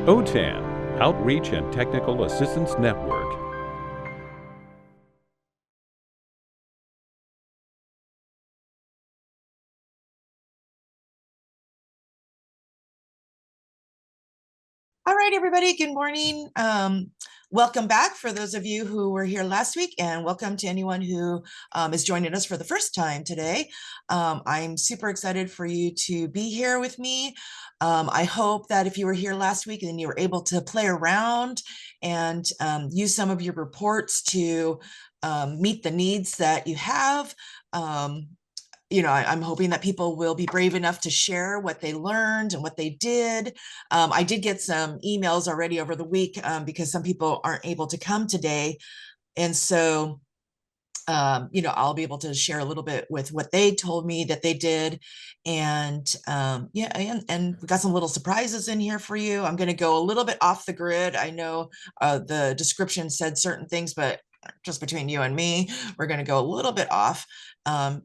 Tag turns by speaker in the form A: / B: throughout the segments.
A: OTAN, Outreach and Technical Assistance Network.
B: All right, everybody, good morning. Welcome back for those of you who were here last week, and welcome to anyone who is joining us for the first time today. I'm super excited for you to be here with me. I hope that if you were here last week and you were able to play around and use some of your reports to meet the needs that you have. I'm hoping that people will be brave enough to share what they learned and what they did. I did get some emails already over the week because some people aren't able to come today. And so, I'll be able to share a little bit with what they told me that they did. And and we got some little surprises in here for you. I'm going to go a little bit off the grid. I know the description said certain things, but just between you and me, we're going to go a little bit off. And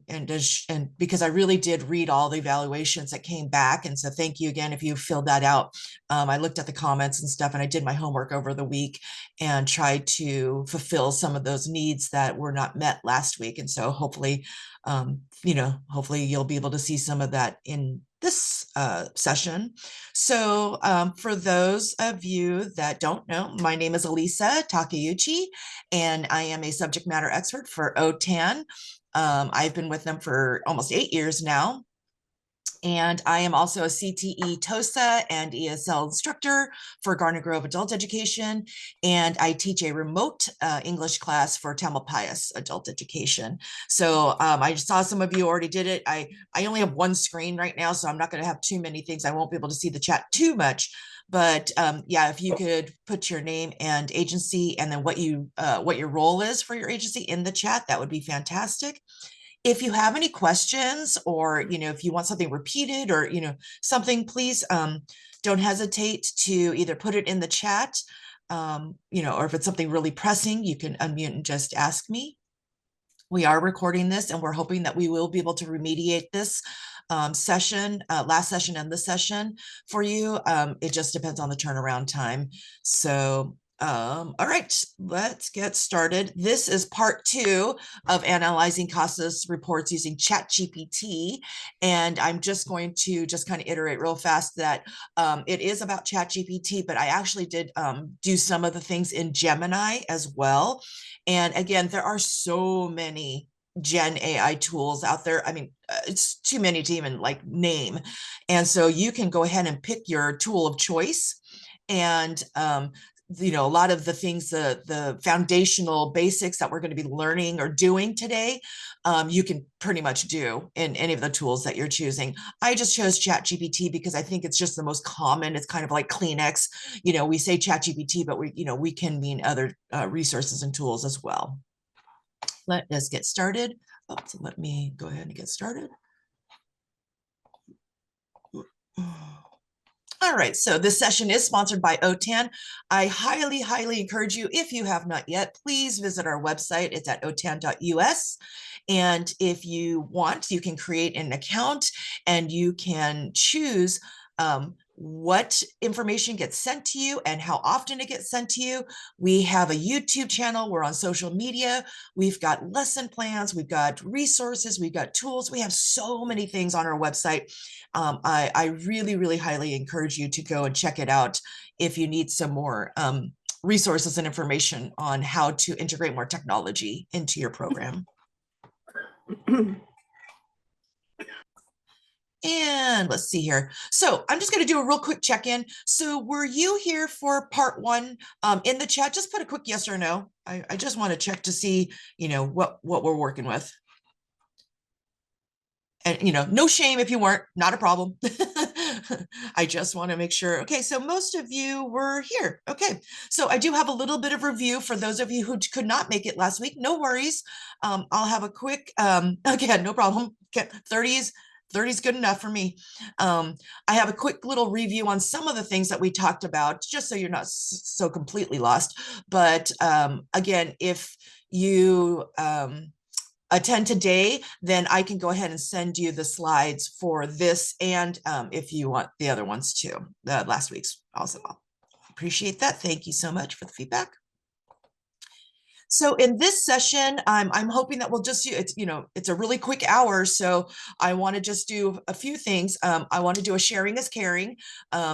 B: because I really did read all the evaluations that came back. And so thank you again if you filled that out. I looked at the comments and stuff, and I did my homework over the week and tried to fulfill some of those needs that were not met last week. And so hopefully, hopefully you'll be able to see some of that in this session. So for those of you that don't know, my name is Alisa Takeuchi, and I am a subject matter expert for OTAN. I've been with them for almost 8 years now. And I am also a CTE TOSA and ESL instructor for Garden Grove Adult Education. And I teach a remote English class for Tamalpais Adult Education. So I saw some of you already did it. I only have one screen right now, so I'm not going to have too many things. I won't be able to see the chat too much. But if you could put your name and agency and then what your role is for your agency in the chat, that would be fantastic. If you have any questions, or if you want something repeated, or something, please don't hesitate to either put it in the chat, or if it's something really pressing, you can unmute and just ask me. We are recording this, and we're hoping that we will be able to remediate this session, last session and this session for you. It just depends on the turnaround time. So all right, let's get started. This is part 2 of analyzing CASAS reports using ChatGPT. And I'm just going to kind of iterate real fast that it is about ChatGPT, but I actually did do some of the things in Gemini as well. And again, there are so many Gen AI tools out there. I mean, it's too many to even name. And so you can go ahead and pick your tool of choice. And a lot of the things, the foundational basics that we're going to be learning or doing today, you can pretty much do in any of the tools that you're choosing. I just chose ChatGPT because I think it's just the most common. It's kind of like Kleenex. We say ChatGPT, but we can mean other resources and tools as well. Let us get started. So let me go ahead and get started. All right, so this session is sponsored by OTAN. I highly, highly encourage you, if you have not yet, please visit our website. It's at otan.us. And if you want, you can create an account and you can choose what information gets sent to you and how often it gets sent to you. We have a YouTube channel. We're on social media. We've got lesson plans. We've got resources. We've got tools. We have so many things on our website. I really, really highly encourage you to go and check it out if you need some more resources and information on how to integrate more technology into your program. And let's see here. So I'm just going to do a real quick check-in. So were you here for part 1 in the chat? Just put a quick yes or no. I just want to check to see, what we're working with. And, no shame if you weren't, not a problem. I just want to make sure. Okay, so most of you were here. Okay, so I do have a little bit of review for those of you who could not make it last week. No worries. I'll have a quick, again, no problem. 30's good enough for me. I have a quick little review on some of the things that we talked about, just so you're not so completely lost. But again, if you attend today, then I can go ahead and send you the slides for this, and if you want the other ones too, the last week's also. Appreciate that. Thank you so much for the feedback. So in this session, I'm hoping that we'll just, it's a really quick hour. So I want to just do a few things. I want to do a sharing is caring.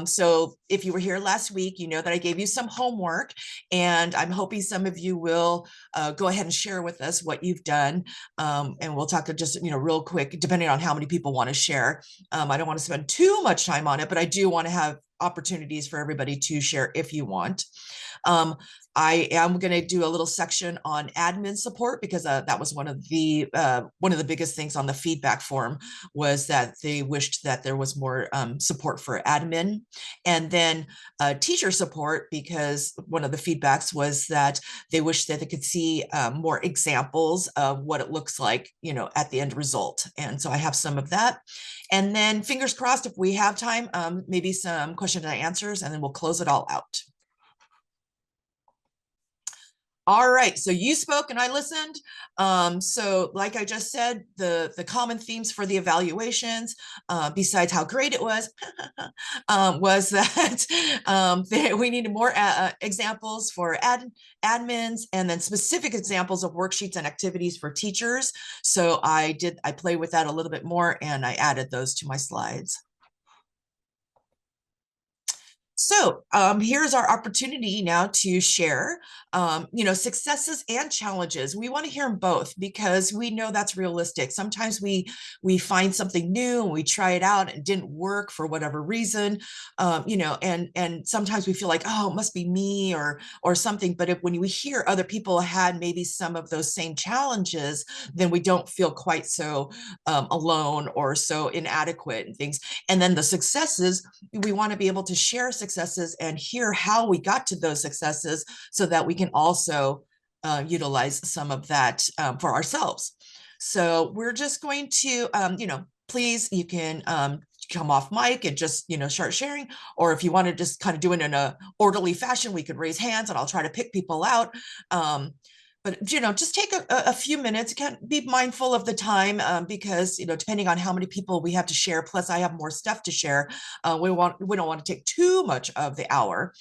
B: So if you were here last week, you know that I gave you some homework, and I'm hoping some of you will go ahead and share with us what you've done. And we'll talk just, real quick, depending on how many people want to share. I don't want to spend too much time on it, but I do want to have opportunities for everybody to share if you want. I am going to do a little section on admin support, because that was one of the biggest things on the feedback form, was that they wished that there was more support for admin, and then teacher support, because one of the feedbacks was that they wish that they could see more examples of what it looks like, at the end result. And so I have some of that. And then fingers crossed, if we have time, maybe some questions and answers, and then we'll close it all out. All right, so you spoke and I listened. So like I just said, the common themes for the evaluations, besides how great it was that we needed more examples for admins, and then specific examples of worksheets and activities for teachers. So I played with that a little bit more, and I added those to my slides. So here's our opportunity now to share, successes and challenges. We want to hear them both, because we know that's realistic. Sometimes we find something new and we try it out and it didn't work for whatever reason, and sometimes we feel like, oh, it must be me or something. But when we hear other people had maybe some of those same challenges, then we don't feel quite so alone or so inadequate and things. And then the successes, we want to be able to share successes and hear how we got to those successes, so that we can also utilize some of that for ourselves. So we're just going to, please, you can come off mic and just, start sharing. Or if you want to just kind of do it in a orderly fashion, we could raise hands and I'll try to pick people out. But just take a few minutes. Can't be mindful of the time, because depending on how many people we have to share, plus I have more stuff to share, we don't want to take too much of the hour.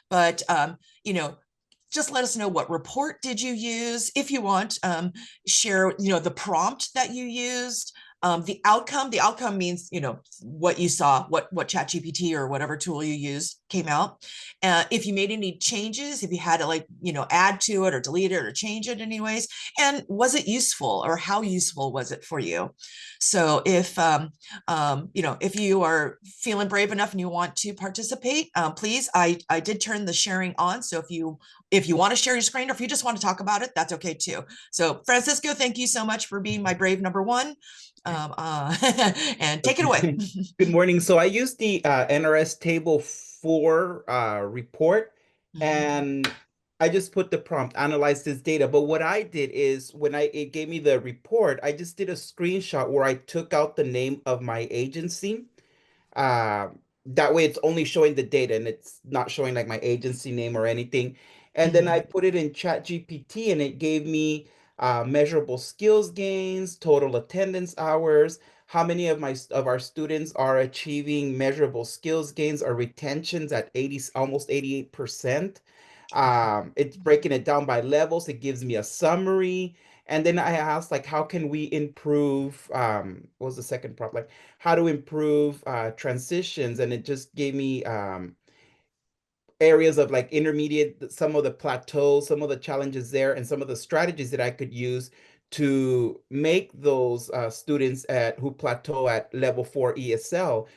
B: But just let us know, what report did you use? If you want, share the prompt that you used. The outcome means what you saw, what ChatGPT or whatever tool you used came out. If you made any changes, if you had to add to it or delete it or change it anyways, and was it useful, or how useful was it for you? So if if you are feeling brave enough and you want to participate, please, I did turn the sharing on. So if you want to share your screen, or if you just want to talk about it, that's okay too. So Francisco, thank you so much for being my brave number one. And take it away.
C: Good morning. So I used the NRS Table 4 report, and I just put the prompt, analyze this data. But what I did is, when it gave me the report, I just did a screenshot where I took out the name of my agency. Uh, that way it's only showing the data and it's not showing like my agency name or anything. And then I put it in ChatGPT, and it gave me measurable skills gains, total attendance hours, how many of our students are achieving measurable skills gains or retentions at 80, almost 88%. It's breaking it down by levels. It gives me a summary. And then I asked, like, how can we improve, what was the second prompt? Like, how to improve transitions. And it just gave me areas of like intermediate, some of the plateaus, some of the challenges there, and some of the strategies that I could use to make those students who plateau at level 4 ESL.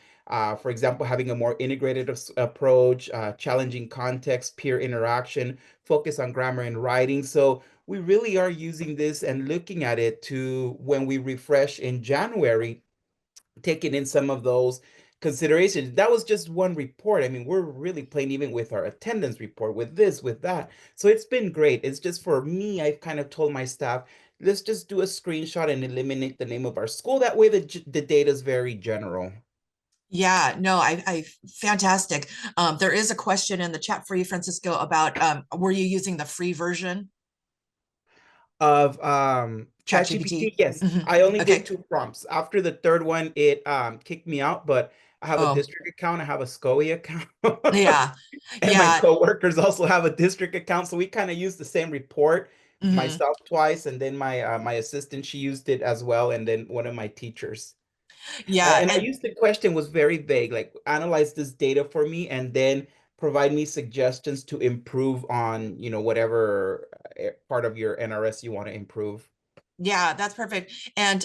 C: For example, having a more integrated approach, challenging context, peer interaction, focus on grammar and writing. So we really are using this and looking at it to, when we refresh in January, taking in some of those considerations. That was just one report. I mean, we're really playing even with our attendance report, with this, with that. So it's been great. It's just, for me, I've kind of told my staff, let's just do a screenshot and eliminate the name of our school. That way the data is very general.
B: Yeah, no, I fantastic. There is a question in the chat for you, Francisco, about were you using the free version?
C: Of ChatGPT,
B: ChatGPT?
C: yes. I only
B: Okay.
C: did 2 prompts. After the third one, it kicked me out, but I have a
B: Oh,
C: district account, I have a SCOE account.
B: yeah.
C: And my
B: Yeah.
C: coworkers also have a district account. So we kind of use the same report,
B: Mhm.
C: myself twice, and then my assistant, she used it as well, and then one of my teachers.
B: Yeah.
C: And I
B: And
C: used the question was very vague, like analyze this data for me and then provide me suggestions to improve on, whatever part of your NRS you want to improve.
B: yeah, that's perfect. And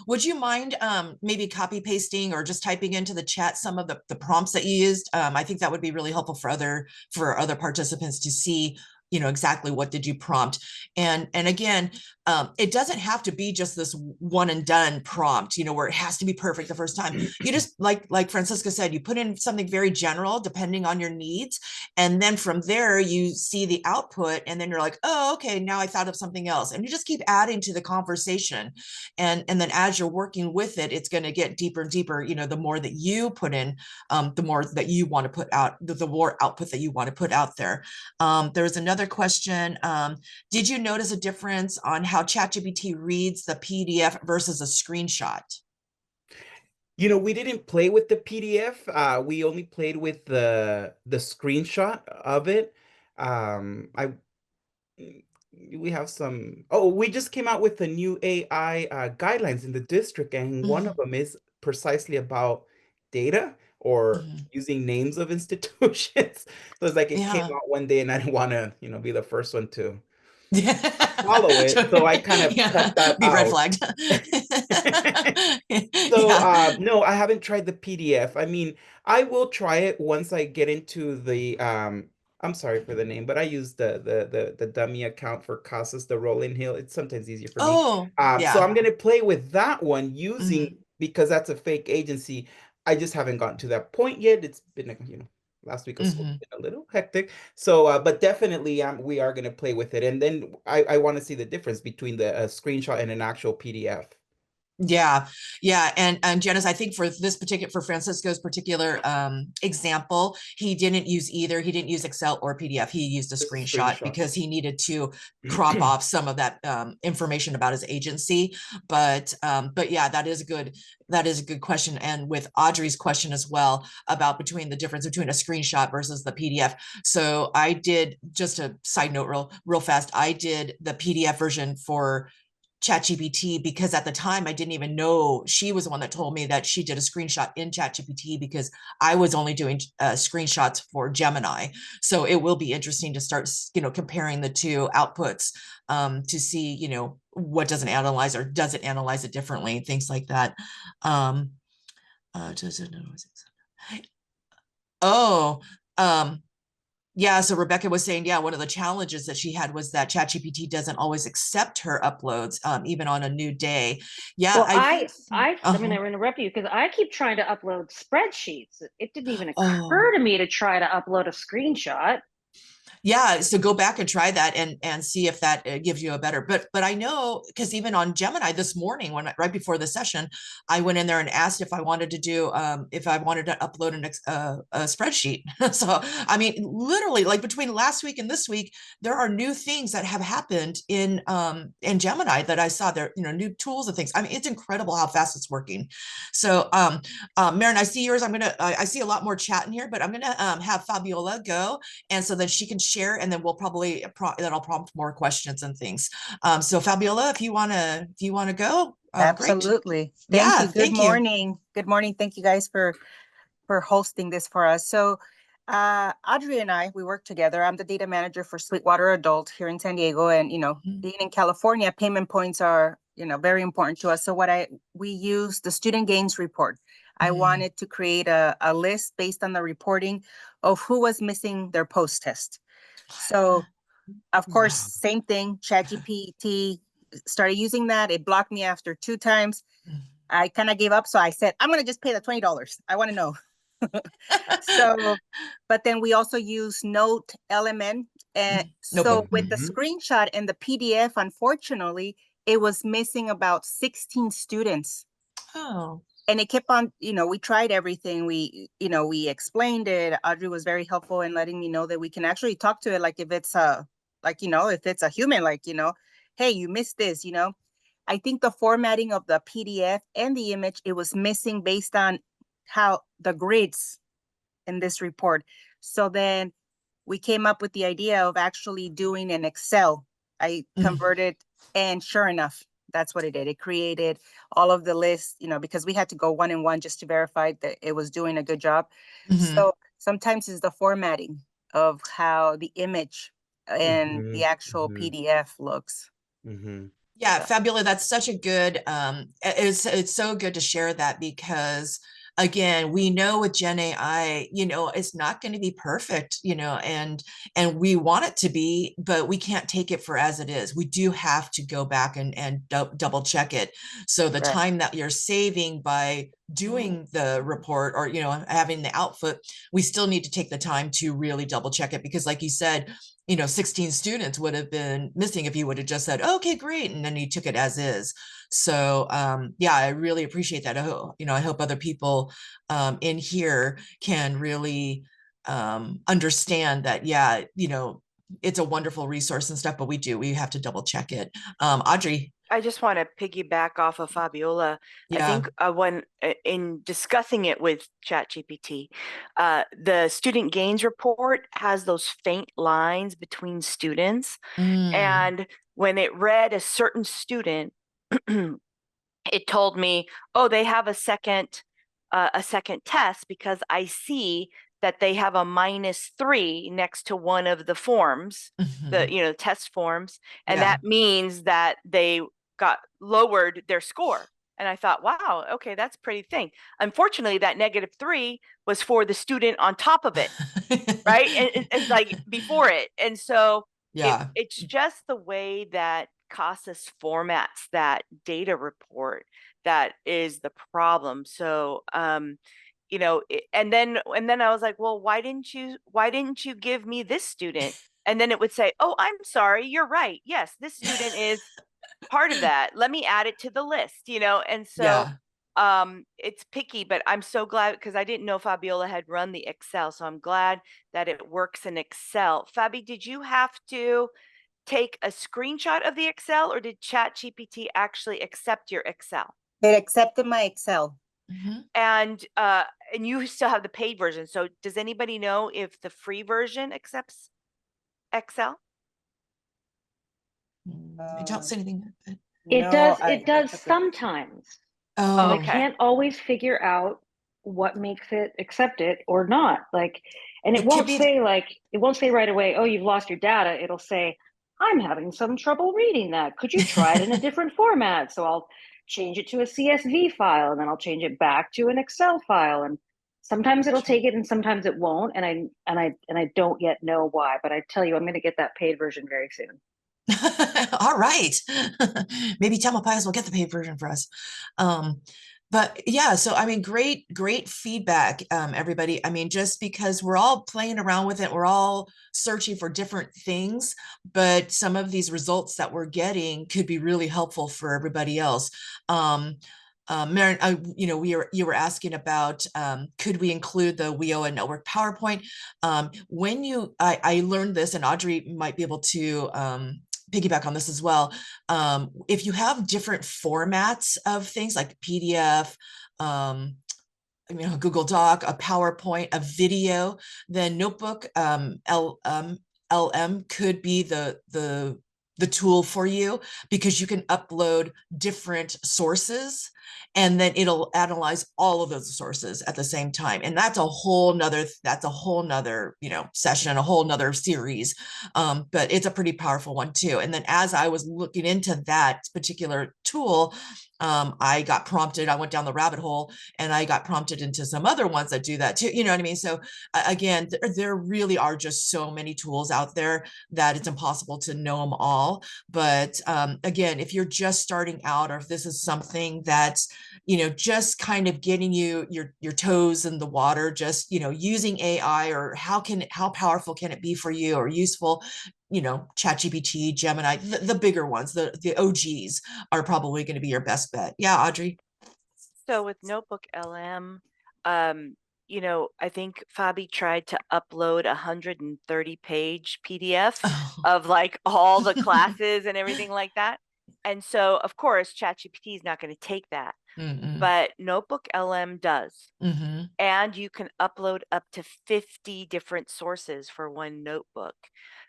B: would you mind maybe copy pasting or just typing into the chat some of the prompts that you used? I think that would be really helpful for other participants to see, exactly what did you prompt. And again, it doesn't have to be just this one and done prompt, where it has to be perfect the first time. You just like Francisca said, you put in something very general depending on your needs, and then from there you see the output, and then you're like, oh, okay, now I thought of something else, and you just keep adding to the conversation. And then as you're working with it, it's going to get deeper and deeper. The more that you put in, the more that you want to put out, the more output that you want to put out there. There's another question. Did you notice a difference on how ChatGPT reads the PDF versus a screenshot?
C: We didn't play with the PDF. We only played with the screenshot of it. I we have some. Oh, we just came out with the new AI guidelines in the district, and one of
B: Mhm,
C: them is precisely about data or
B: mhm.
C: using names of institutions. So it's like it came
B: Yeah.
C: out one day, and I didn't want to, be the first one to follow
B: Yeah.
C: it. So I kind of
B: Yeah.
C: cut that
B: Be red
C: out.
B: flagged.
C: So,
B: Yeah.
C: no, I haven't tried the PDF. I mean, I will try it once I get into the I'm sorry for the name, but I use the dummy account for CASAS, the rolling hill. It's sometimes easier for me.
B: Oh,
C: So
B: yeah.
C: I'm gonna play with that one using
B: Mhm,
C: because that's a fake agency. I just haven't gotten to that point yet. It's been, last week of school
B: mhm.
C: been a little hectic. So, but definitely, we are gonna play with it, and then I want to see the difference between the screenshot and an actual PDF.
B: Yeah, yeah, and Janice, I think for Francisco's particular example, he didn't use either. He didn't use Excel or PDF. He used a
C: Just a
B: screenshot
C: screenshot.
B: because he needed to crop off some of that information about his agency. But yeah, that is a good question. And with Audrey's question as well about between the difference between a screenshot versus the PDF. So I did, just a side note, real fast. I did the PDF version for ChatGPT because at the time I didn't even know. She was the one that told me that she did a screenshot in ChatGPT because I was only doing screenshots for Gemini. So it will be interesting to start, comparing the two outputs to see, what doesn't analyze or does it analyze it differently, things like that. Um, does it know? Oh, um, yeah, so Rebecca was saying, yeah, one of the challenges that she had was that ChatGPT doesn't always accept her uploads, even on a new day. Yeah,
D: Well,
B: I think.
D: I mean,
B: Uh-huh.
D: I interrupt you because I keep trying to upload spreadsheets. It didn't even
B: Oh,
D: occur to me to try to upload a screenshot.
B: yeah, so go back and try that and see if that gives you a better. But I know because even on Gemini this morning, right before the session, I went in there and asked if I wanted to do if I wanted to upload a spreadsheet. So I mean, literally, like between last week and this week, there are new things that have happened in Gemini that I saw there. New tools and things. I mean, it's incredible how fast it's working. So Marin, I see yours. I see a lot more chat in here, but I'm gonna have Fabiola go, and so then she can share, and then we'll probably then I'll prompt more questions and things. So Fabiola, if you wanna go, great.
E: Absolutely. Thank
B: Yeah,
E: you. Good
B: thank you.
E: morning. Good morning. Thank you guys for hosting this for us. So Audrey and I, we work together. I'm the data manager for Sweetwater Adult here in San Diego. And being in California, payment points are, very important to us. So we use the student gains report. I
B: Mm,
E: wanted to create a list based on the reporting of who was missing their post test. So of course,
B: wow.
E: same thing, ChatGPT started using that. It blocked me after 2 times. I kind of gave up. So I said, I'm going to just pay the $20. I want to know. So, but then we also use Note LMN. And so
B: Notebook.
E: with the screenshot and the PDF, unfortunately, it was missing about 16 students.
B: Oh.
E: And it kept on, we tried everything. We explained it. Audrey was very helpful in letting me know that we can actually talk to it like if it's if it's a human, hey, you missed this. I think the formatting of the PDF and the image, it was missing based on how the grids in this report. So then we came up with the idea of actually doing an Excel. I converted, and sure enough, that's what it did. It created all of the lists, you know, because we had to go one and one just to verify that it was doing a good job. So sometimes it's the formatting of how the image and the actual PDF looks.
B: Yeah,
E: So.
B: Fabiola, that's such a good, it's so good to share that, because again, we know with Gen AI, you know, it's not going to be perfect, you know, and we want it to be, but we can't take it for as it is. We do have to go back and double check it. So the time that you're saving by doing the report, or, you know, having the output, we still need to take the time to really double check it, because like you said, you know, 16 students would have been missing if you would have just said, okay, great, and then you took it as is. So yeah, I really appreciate that. You know, I hope other people in here can really understand that. Yeah, you know, it's a wonderful resource and stuff, but we have to double check it. Audrey.
F: I just want to piggyback off of Fabiola.
B: Yeah.
F: I think when in discussing it with ChatGPT, the student gains report has those faint lines between students. And when it read a certain student, it told me, oh, they have a second test, because I see that they have a -3 next to one of the forms, the, you know, test forms. And that means that they got lowered their score. And I thought, wow, okay, that's pretty thing. Unfortunately, that -3 was for the student on top of it, right? And like before it. And so
B: Yeah.
F: it's just the way that CASAS formats that data report that is the problem. So you know, and then I was like, well, why didn't you give me this student? And then it would say, oh, I'm sorry, you're right, yes, this student is part of that, let me add it to the list, you know. And so it's picky, but I'm so glad, because I didn't know Fabiola had run the Excel, so I'm glad that it works in Excel. Fabi, did you have to take a screenshot of the Excel, or did ChatGPT actually accept your Excel?
E: It accepted my Excel.
F: And you still have the paid version. So does anybody know if the free version accepts Excel?
B: I don't see anything.
D: It
E: No,
D: does.
E: I
D: It does
E: took it.
D: sometimes.
B: Oh,
D: I can't always figure out what makes it accept it or not. Like, and it
B: It could
D: won't
B: be-
D: say it won't say right away, oh, you've lost your data. It'll say, I'm having some trouble reading that. Could you try it in a different format? So I'll change it to a CSV file, and then I'll change it back to an Excel file. And sometimes it'll take it and sometimes it won't. And I don't yet know why, but I tell you, I'm going to get that paid version very soon.
B: All right. Maybe Tamalpais will get the paid version for us. But yeah, so I mean, great feedback, everybody. I mean, just because we're all playing around with it, we're all searching for different things, but some of these results that we're getting could be really helpful for everybody else. Maren, you know, you were asking about could we include the WIOA network PowerPoint? When I learned this, and Audrey might be able to piggyback on this as well. If you have different formats of things like PDF, you know, Google Doc, a PowerPoint, a video, then Notebook LM could be the tool for you, because you can upload different sources and then it'll analyze all of those sources at the same time. And that's a whole nother, you know, session, a whole nother series. But it's a pretty powerful one too. And then as I was looking into that particular tool, I got prompted, I went down the rabbit hole and I got prompted into some other ones that do that too. You know what I mean? So again, there really are just so many tools out there that it's impossible to know them all. But again, if you're just starting out, or if this is something that's, you know, just kind of getting your toes in the water, just, you know, using AI, or how powerful can it be for you, or useful, you know, ChatGPT, Gemini, the bigger ones, the OGs are probably going to be your best bet. Yeah, Audrey.
F: So with Notebook LM, you know, I think Fabi tried to upload 130-page PDF of like all the classes and everything like that. And so, of course, ChatGPT is not going to take that,
B: Mm-mm.
F: but Notebook LM does.
B: Mm-hmm.
F: And you can upload up to 50 different sources for one notebook.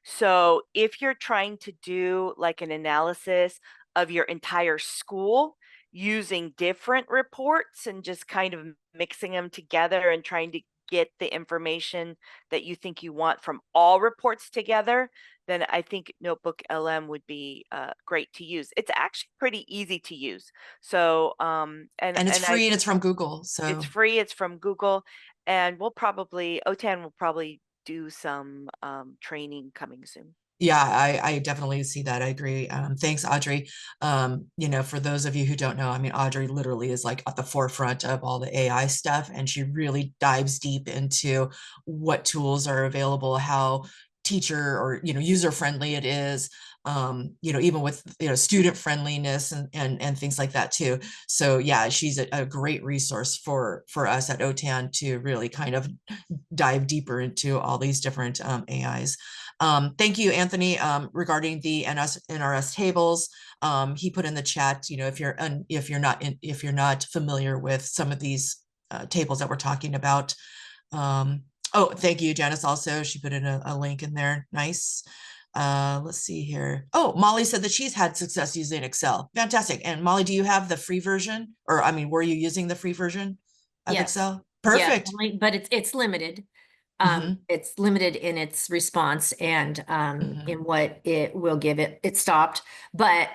F: So if you're trying to do like an analysis of your entire school using different reports and just kind of mixing them together and trying to get the information that you think you want from all reports together, then I think Notebook LM would be great to use. It's actually pretty easy to use. So,
B: And it's free and it's from Google. So
F: it's free, it's from Google, and OTAN will probably do some training coming soon.
B: yeah, I definitely see that. I agree. Thanks, Audrey. You know, for those of you who don't know, I mean, Audrey literally is like at the forefront of all the AI stuff, and she really dives deep into what tools are available, how teacher or, you know, user friendly it is, you know, even with, you know, student friendliness and things like that too. So yeah, she's a great resource for us at OTAN to really kind of dive deeper into all these different AIs. Thank you, Anthony, regarding the NRS tables. He put in the chat, you know, if you're not familiar with some of these tables that we're talking about. Oh, thank you, Janice. Also, she put in a link in there. Nice. Let's see here. Oh, Molly said that she's had success using Excel. Fantastic. And Molly, do you have the free version? Or I mean, were you using the free version of
G: Yes.
B: Excel?
G: Yeah,
B: Perfect.
G: but it's limited.
B: Mhm.
G: It's limited in its response and in what it will give it. It stopped, but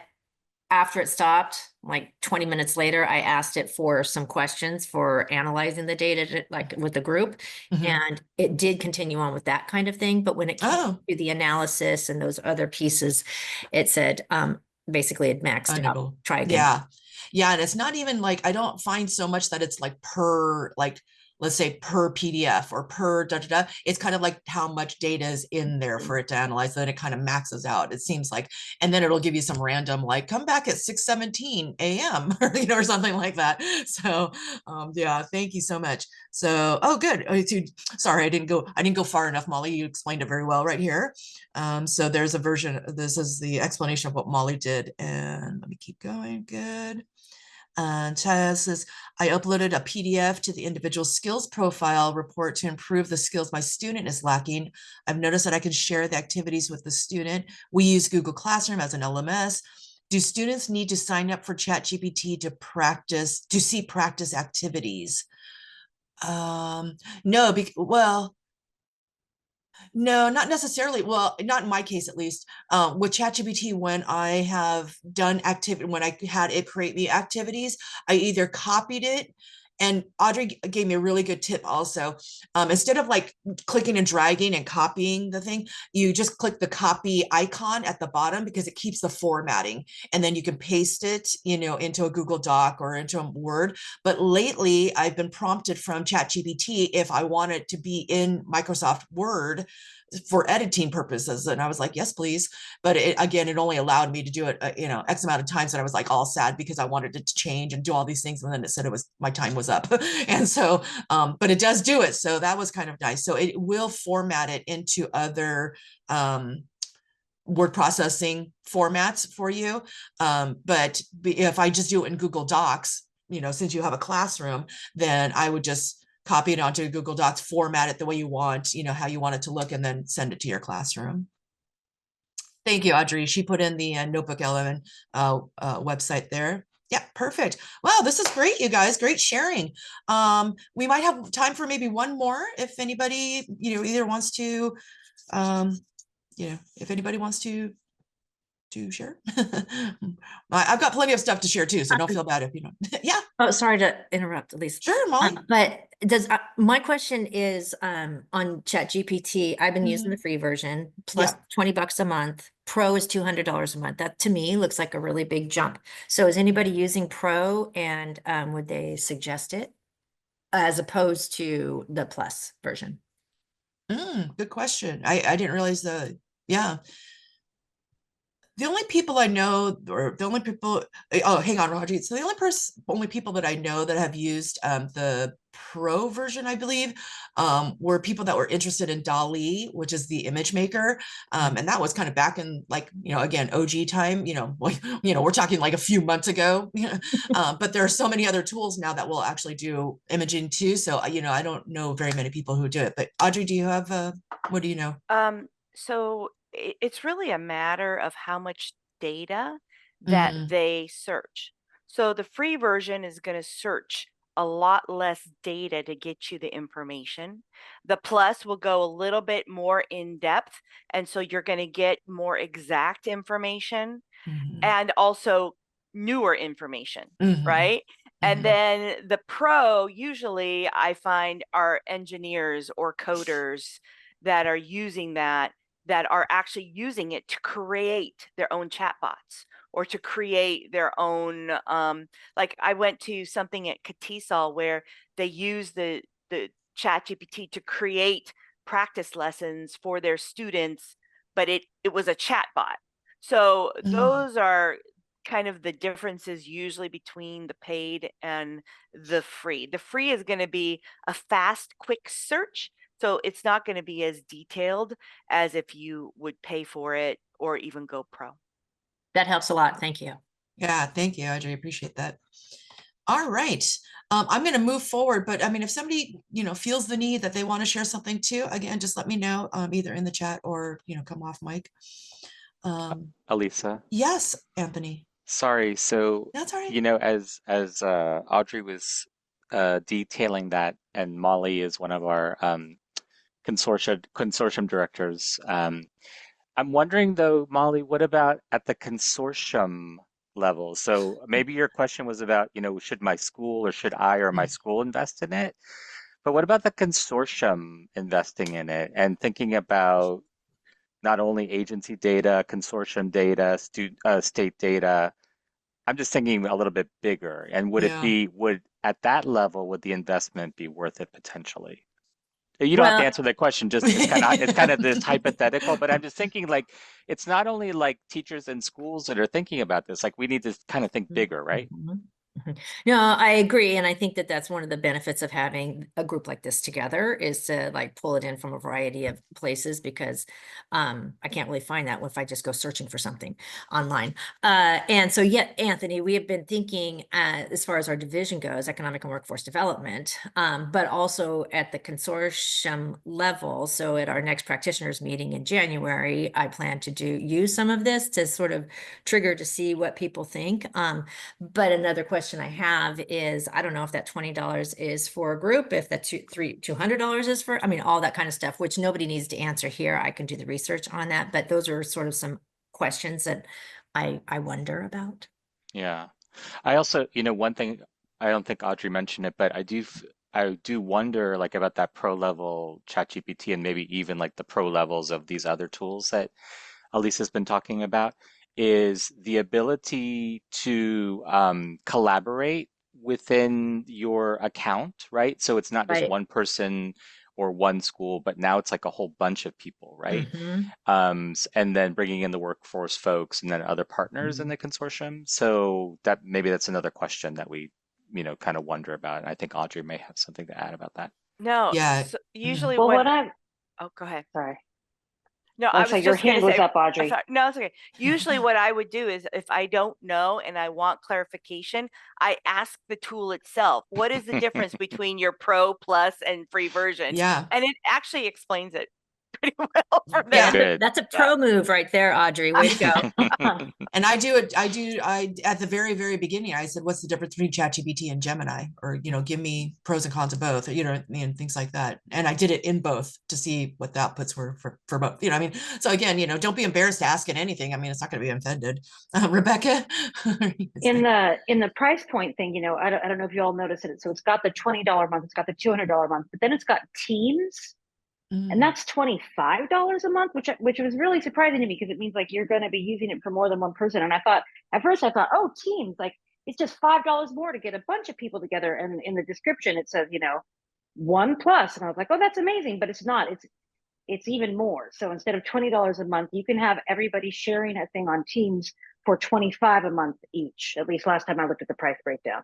G: after it stopped, like 20 minutes later, I asked it for some questions for analyzing the data, like with the group,
B: Mhm.
G: and it did continue on with that kind of thing. But when it came
B: Oh,
G: to the analysis and those other pieces, it said basically it maxed out.
B: unable.
G: Try again.
B: Yeah. Yeah. And it's not even like, I don't find so much that it's like per, like, let's say per PDF or per da da da. It's kind of like how much data is in there for it to analyze. Then it kind of maxes out, it seems like. And then it'll give you some random, like, come back at 6:17 a.m. or, you know, or something like that. So yeah, thank you so much. So, oh, good. Sorry, I didn't go far enough, Molly. You explained it very well right here. So there's a version, this is the explanation of what Molly did. And let me keep going. Good. And Chaya says, I uploaded a PDF to the individual skills profile report to improve the skills my student is lacking. I've noticed that I can share the activities with the student. We use Google Classroom as an LMS. Do students need to sign up for ChatGPT to see practice activities? No, well, no, not necessarily. Well, not in my case, at least. With ChatGPT, when I have done activity, when I had it create me activities, I either copied it, and Audrey gave me a really good tip also. Instead of like clicking and dragging and copying the thing, you just click the copy icon at the bottom because it keeps the formatting, and then you can paste it, you know, into a Google Doc or into a Word. But lately, I've been prompted from ChatGPT if I want it to be in Microsoft Word for editing purposes, and I was like, yes, please. But it only allowed me to do it, you know, X amount of times, and I was like all sad because I wanted it to change and do all these things, and then it said my time was up. And so, but it does do it, so that was kind of nice. So it will format it into other word processing formats for you. But if I just do it in Google Docs, you know, since you have a classroom, then I would just copy it onto Google Docs, format it the way you want, you know, how you want it to look, and then send it to your classroom. Thank you, Audrey. She put in the Notebook 11 website there. Yeah, perfect. Wow, this is great, you guys. Great sharing. We might have time for maybe one more if anybody, you know, either wants to, you know, if anybody wants to share. I've got plenty of stuff to share too, so don't feel bad if you don't. Yeah,
G: Oh, sorry to interrupt, Elise.
B: sure, Molly.
G: But my question is on ChatGPT, I've been using the free version plus
B: Yeah.
G: $20 a month. Pro is $200 a month. That to me looks like a really big jump. So is anybody using Pro, and would they suggest it as opposed to the plus version?
B: Good question. I didn't realize yeah. The only people I know, or the only people, oh, hang on, Roger. So the only people that I know that have used the pro version, I believe, were people that were interested in DALL-E, which is the image maker. And that was kind of back in, like, again, OG time, like, we're talking like a few months ago. But there are so many other tools now that will actually do imaging too. So, I don't know very many people who do it. But Audrey, do you have, what do you know?
F: So it's really a matter of how much data that they search. So the free version is going to search a lot less data to get you the information. The plus will go a little bit more in depth. And so you're going to get more exact information and also newer information, right? And then the pro, usually I find, are engineers or coders that are using that are actually using it to create their own chatbots or to create their own like I went to something at CATISOL where they use the ChatGPT to create practice lessons for their students, but it was a chatbot. So those are kind of the differences usually between the paid and the free. The free is going to be a fast, quick search. So it's not going to be as detailed as if you would pay for it or even go pro.
G: That helps a lot. Thank you.
B: Yeah, thank you, Audrey. Appreciate that. All right. I'm going to move forward, but I mean, if somebody, feels the need that they want to share something too, again, just let me know, either in the chat or, come off mic.
H: Alisa,
B: Yes, Anthony.
H: sorry. So,
B: That's all right.
H: as Audrey was detailing that, and Molly is one of our consortium directors. I'm wondering though, Molly, what about at the consortium level? So maybe your question was about, should my school or should I or my school invest in it? But what about the consortium investing in it and thinking about not only agency data, consortium data, state data? I'm just thinking a little bit bigger. And
B: Yeah.
H: would at that level, would the investment be worth it potentially? You don't have to
G: Well,
H: answer that question. Just it's kind of this hypothetical, but I'm just thinking like it's not only like teachers and schools that are thinking about this. Like we need to kind of think bigger, right?
G: No, I agree. And I think that that's one of the benefits of having a group like this together is to like pull it in from a variety of places because I can't really find that if I just go searching for something online. And so yet, Anthony, we have been thinking as far as our division goes, economic and workforce development, but also at the consortium level. So at our next practitioners meeting in January, I plan to use some of this to sort of trigger to see what people think. But another question I have is, I don't know if that $20 is for a group, if that $200 is for, I mean, all that kind of stuff, which nobody needs to answer here. I can do the research on that, but those are sort of some questions that I wonder about.
H: Yeah. I also, one thing I don't think Audrey mentioned it, but I do wonder like about that pro level ChatGPT and maybe even like the pro levels of these other tools that Alisa's been talking about is the ability to collaborate within your account, right? So it's not just
G: Right.
H: one person or one school, but now it's like a whole bunch of people, right? And then bringing in the workforce folks and then other partners in the consortium. So maybe that's another question that we, kind of wonder about. And I think Audrey may have something to add about that.
F: No,
B: Yeah.
F: so usually
D: Well,
F: when,
D: what I,
F: oh, go ahead.
D: sorry.
F: No,
D: Oh,
F: I
D: so
F: was
D: your
F: just going
D: hand
F: to
D: was
F: say,
D: up, Audrey.
F: no, it's okay. Usually what I would do is if I don't know and I want clarification, I ask the tool itself, what is the difference between your pro, plus, and free version?
B: Yeah.
F: And it actually explains it pretty well from
B: Yeah.
F: there.
H: Good.
G: That's a pro move right there, Audrey. Way to go.
B: And I at the very, very beginning, I said, what's the difference between ChatGPT and Gemini? Or, give me pros and cons of both, or, what I mean, things like that. And I did it in both to see what the outputs were for both, I mean, so again, don't be embarrassed to ask it anything. I mean, it's not going to be offended. Rebecca?
D: In the price point thing, I don't know if you all noticed it. So it's got the $20 month, it's got the $200 month, but then it's got teams. And that's $25 a month, which was really surprising to me because it means like you're going to be using it for more than one person. And at first I thought, oh, teams, like it's just $5 more to get a bunch of people together. And in the description, it says, 1+. And I was like, oh, that's amazing. But it's not. it's even more. So instead of $20 a month, you can have everybody sharing a thing on Teams for $25 a month each. At least last time I looked at the price breakdown.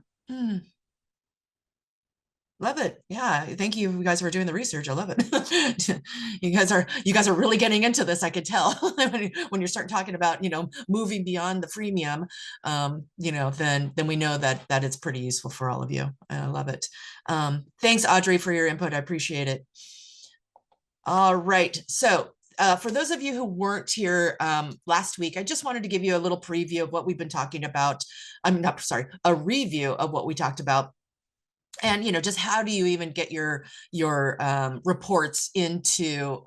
B: Love it. Yeah. Thank you guys for doing the research. I love it. you guys are really getting into this. I could tell when you start talking about, moving beyond the freemium, then we know that it's pretty useful for all of you. I love it. Thanks, Audrey, for your input. I appreciate it. All right. So for those of you who weren't here last week, I just wanted to give you a little preview of what we've been talking about. A review of what we talked about. And, just how do you even get your reports into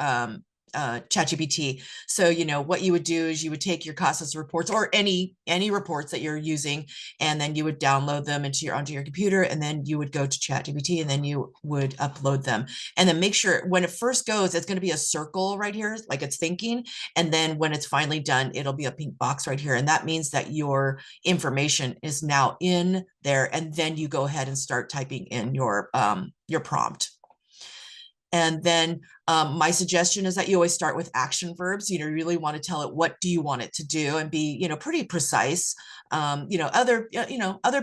B: ChatGPT? So, what you would do is you would take your CASAS reports or any reports that you're using, and then you would download them onto your computer, and then you would go to ChatGPT, and then you would upload them. And then make sure when it first goes, it's going to be a circle right here, like it's thinking. And then when it's finally done, it'll be a pink box right here. And that means that your information is now in there. And then you go ahead and start typing in your prompt. And then my suggestion is that you always start with action verbs. You really want to tell it, what do you want it to do, and be, pretty precise. Other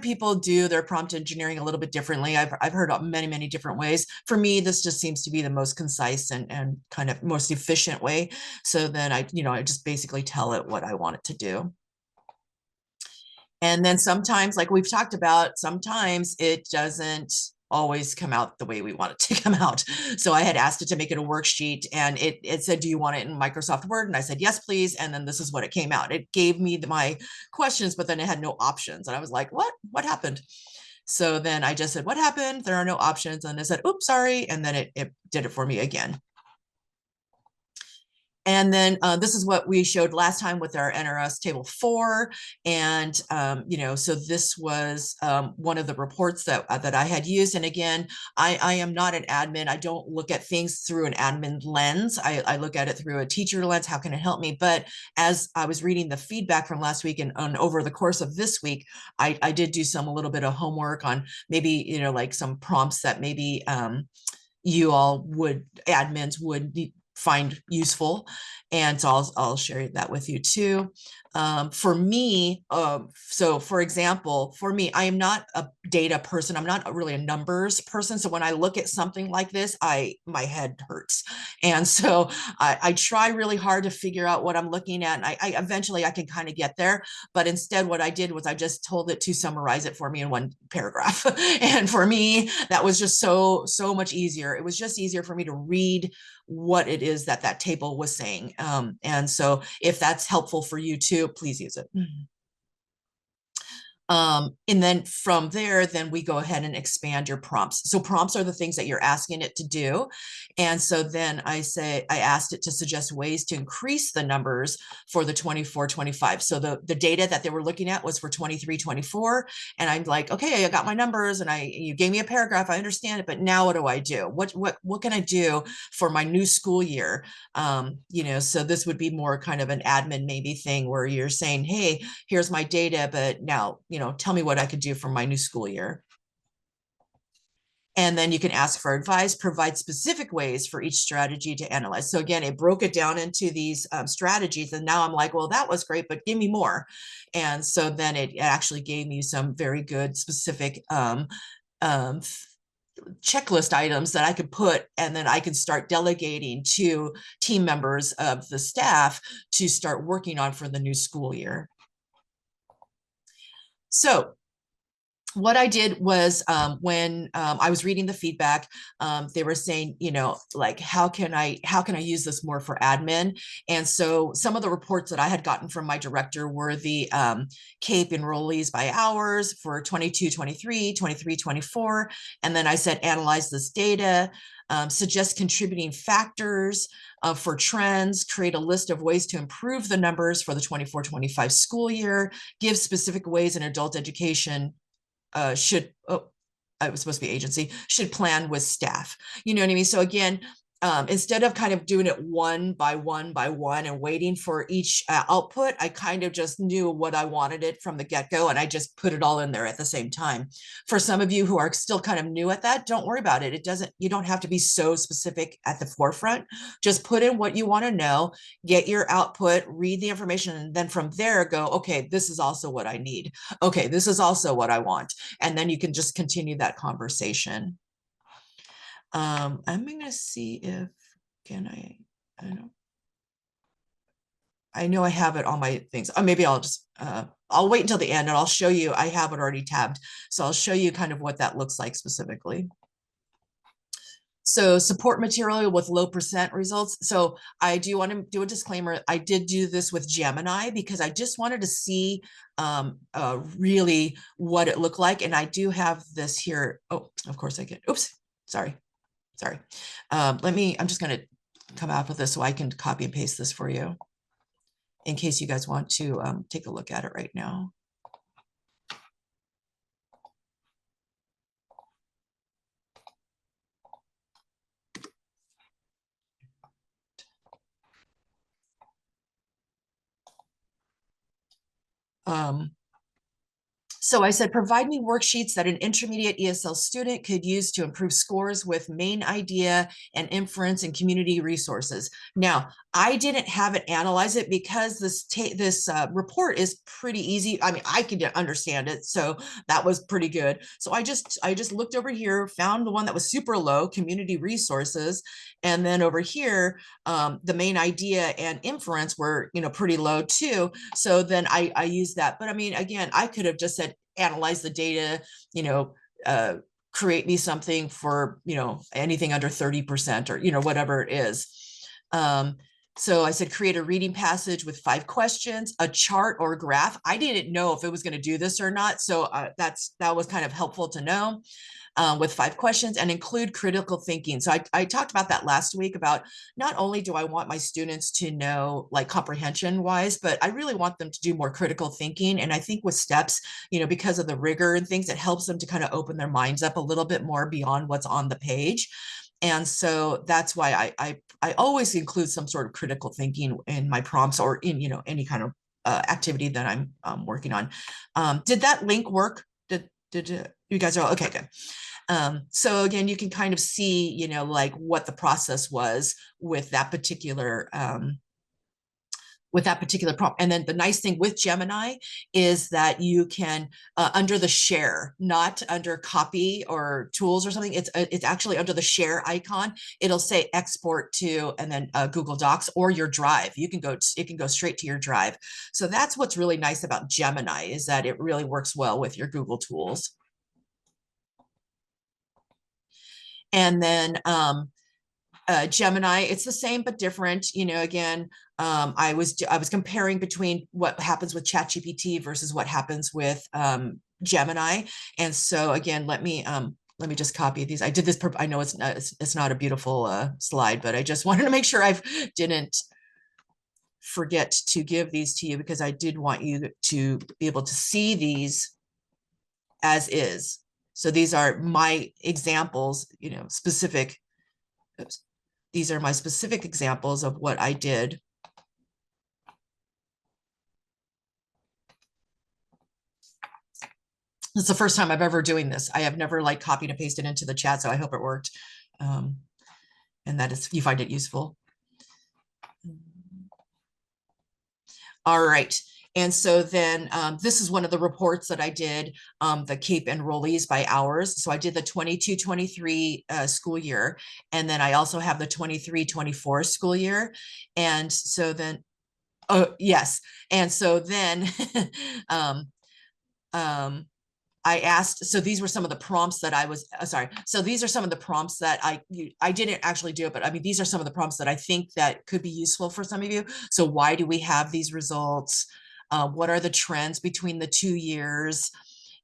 B: people do their prompt engineering a little bit differently. I've heard of many different ways. For me, this just seems to be the most concise and kind of most efficient way. So then I just basically tell it what I want it to do. And then sometimes, like we've talked about, sometimes it doesn't always come out the way we want it to come out. So I had asked it to make it a worksheet, and it said, do you want it in Microsoft Word? And I said, yes, please. And then this is what it came out. It gave me my questions, but then it had no options. And I was like, what happened? So then I just said, what happened? There are no options. And I said, oops, sorry. And then it did it for me again. And then this is what we showed last time with our NRS table 4. And, so this was one of the reports that I had used. And again, I am not an admin. I don't look at things through an admin lens. I look at it through a teacher lens. How can it help me? But as I was reading the feedback from last week and over the course of this week, I did do a little bit of homework on maybe, like some prompts that maybe you all admins would find useful. And so I'll share that with you too. For me, so for example, for me, I am not a data person. I'm not really a numbers person. So when I look at something like this, my head hurts. And so I try really hard to figure out what I'm looking at. And I eventually I can kind of get there. But instead, what I did was I just told it to summarize it for me in one paragraph. And for me, that was just so much easier. It was just easier for me to read what it is that table was saying. And so if that's helpful for you too, please use it. And then from there, then we go ahead and expand your prompts. So prompts are the things that you're asking it to do. And so then I asked it to suggest ways to increase the numbers for the 24-25. So the data that they were looking at was for 23-24. And I'm like, okay, I got my numbers, and you gave me a paragraph. I understand it, but now what do I do? What can I do for my new school year? So this would be more kind of an admin maybe thing where you're saying, hey, here's my data, but now, tell me what I could do for my new school year. And then you can ask for advice, provide specific ways for each strategy to analyze. So again, it broke it down into these strategies. And now I'm like, well, that was great, but give me more. And so then it actually gave me some very good specific checklist items that I could put, and then I can start delegating to team members of the staff to start working on for the new school year. So what I did was when I was reading the feedback, they were saying, like, how can I use this more for admin? And so some of the reports that I had gotten from my director were the CAPE enrollees by hours for 22-23, 23-24. And then I said, analyze this data, suggest contributing factors for trends, create a list of ways to improve the numbers for the 24-25 school year, give specific ways in adult education it was supposed to be agency, should plan with staff. You know what I mean? So again, instead of kind of doing it one by one by one and waiting for each output, I kind of just knew what I wanted it from the get-go, and I just put it all in there at the same time. For some of you who are still kind of new at that, don't worry about it. You don't have to be so specific at the forefront. Just put in what you want to know, get your output, read the information, and then from there go, okay, this is also what I need. Okay, this is also what I want. And then you can just continue that conversation. I'm going to see if, I know I have it on my things. Maybe I'll just, I'll wait until the end and I'll show you, I have it already tabbed. So I'll show you kind of what that looks like specifically. So support material with low % results. So I do want to do a disclaimer. I did do this with Gemini because I just wanted to see really what it looked like. And I do have this here. Oh, of course I get, oops, sorry. I'm just going to come out with this so I can copy and paste this for you in case you guys want to take a look at it right now. So I said, provide me worksheets that an intermediate ESL student could use to improve scores with main idea and inference and community resources. Now, I didn't have it analyze it because this report is pretty easy. I mean, I could understand it, so that was pretty good. So I just looked over here, found the one that was super low, community resources, and then over here, the main idea and inference were, pretty low too. So then I used that. But I mean, again, I could have just said, analyze the data, create me something for, anything under 30% or, whatever it is. So I said, create a reading passage with 5 questions, a chart or graph. I didn't know if it was going to do this or not. So that was kind of helpful to know. With 5 questions and include critical thinking. So I talked about that last week about not only do I want my students to know like comprehension wise, but I really want them to do more critical thinking. And I think with steps, because of the rigor and things, it helps them to kind of open their minds up a little bit more beyond what's on the page. And so that's why I always include some sort of critical thinking in my prompts or in, any kind of activity that I'm working on. Did that link work? Did you guys are okay, good. So again, you can kind of see, like what the process was with that particular prompt. And then the nice thing with Gemini is that you can under the share, not under copy or tools or something. It's actually under the share icon. It'll say export to and then Google Docs or your drive. It can go straight to your drive. So that's what's really nice about Gemini is that it really works well with your Google tools. And then Gemini, it's the same but different. Again, I was comparing between what happens with ChatGPT versus what happens with Gemini. And so again, let me just copy these. I did this. I know it's not a beautiful slide, but I just wanted to make sure I didn't forget to give these to you because I did want you to be able to see these as is. So these are my examples, specific. Oops. These are my specific examples of what I did. It's the first time I've ever doing this. I have never like copied and pasted into the chat, so I hope it worked. And that is, you find it useful. All right. And so then this is one of the reports that I did, the CAPE enrollees by hours. So I did the 22-23 school year. And then I also have the 23-24 school year. And so then, oh, yes. And so then I asked, so these were some of the prompts that I was, sorry. So these are some of the prompts that I didn't actually do it, but I mean, these are some of the prompts that I think that could be useful for some of you. So why do we have these results? What are the trends between the 2 years?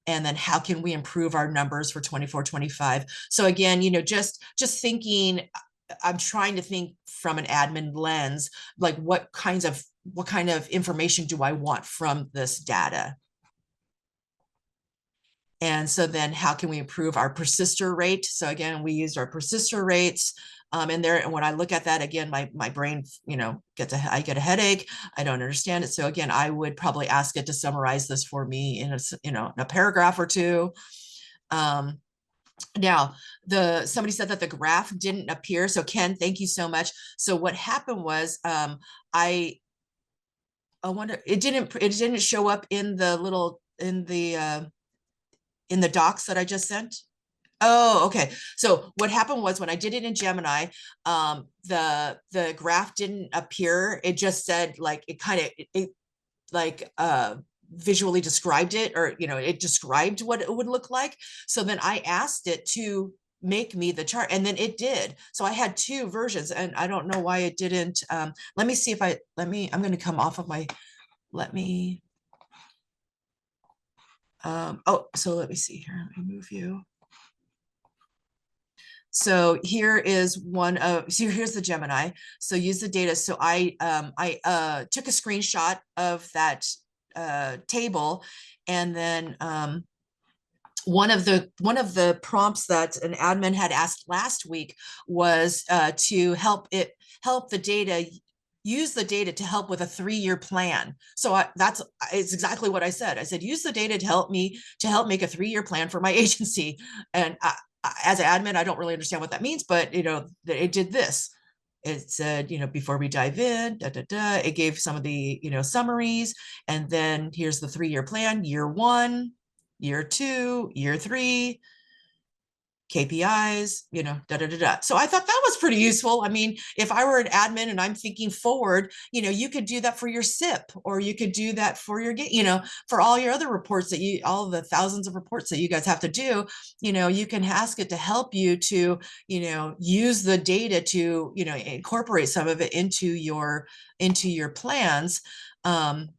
B: And then how can we improve our numbers for 24-25? So again, just thinking, I'm trying to think from an admin lens, like what kind of information do I want from this data? And so then how can we improve our persister rate? So again, we used our persister rates in there. And when I look at that again, my brain, I get a headache. I don't understand it. So again, I would probably ask it to summarize this for me in a paragraph or two. Now, somebody said that the graph didn't appear. So Ken, thank you so much. So what happened was I wonder, it didn't show up in the in the docs that I just sent. Oh, okay. So what happened was when I did it in Gemini, the graph didn't appear. It just said like, visually described it, or, it described what it would look like. So then I asked it to make me the chart, and then it did. So I had two versions, and I don't know why it didn't. Let me see if I'm going to come off of my, so let me see here. Let me move you. So here's the Gemini. So use the data. So I took a screenshot of that table, and then one of the prompts that an admin had asked last week was to use the data to help with a 3-year plan. So it's exactly what I said. I said, use the data to help make a 3-year plan for my agency. And as an admin, I don't really understand what that means, but it did this. It said, before we dive in, it gave some of the, summaries. And then here's the 3-year plan, year 1, year 2, year 3, KPIs, So I thought that was pretty useful. I mean, if I were an admin and I'm thinking forward, you could do that for your SIP, or you could do that for your, for all your other reports all the thousands of reports that you guys have to do, you can ask it to help you to, use the data to, incorporate some of it into your plans. And